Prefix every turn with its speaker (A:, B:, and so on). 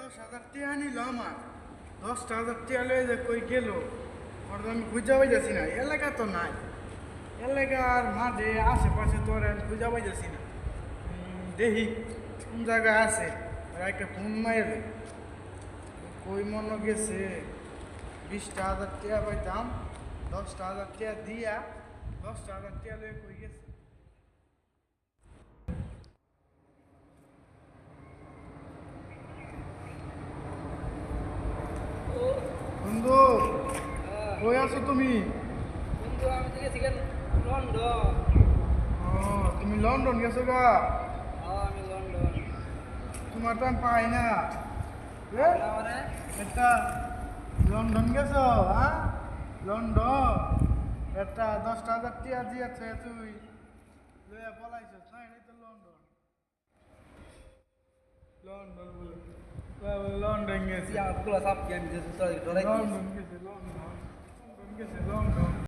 A: 10,000 টাকা নিল আমার। 10,000 টাকা লয়ে যে কই গেল, ওর তো আমি খুঁজে পাইতেছি না। এলাকা তো নাই, এলাকার মাঠে আশেপাশে তো আর আমি খুঁজে পাইতেছি না। দেখি কোন জায়গায় আছে, আর একটা ফোন মাইরে কই মনে গেছে। 20,000 টাকা পাইতাম, 10,000 টাকা দিয়া 10,000 টাকা লয়ে কই গেছে। বন্ধু, কই আছো তুমি?
B: বন্ধু আমি তো গেছি লন্ডন।
A: ও, তুমি লন্ডন গেছো গা?
B: আমি লন্ডন।
A: তোমার তো আমি পাই না। এ,
B: আমারে
A: একটা লন্ডন গেছো? হ্যাঁ, লন্ডন একটা 10,000 টাকা দিয়েছে, তুই লইয়া পলাইছিস না? এটাই তো লন্ডন। লন্ডন বলে লন্ডন গেছে,
B: আমার পুরো সাপ কি আমি যে তোরা
A: লন্ডন গেছে, লন্ডন, লন্ডন গেছে, লন্ডন।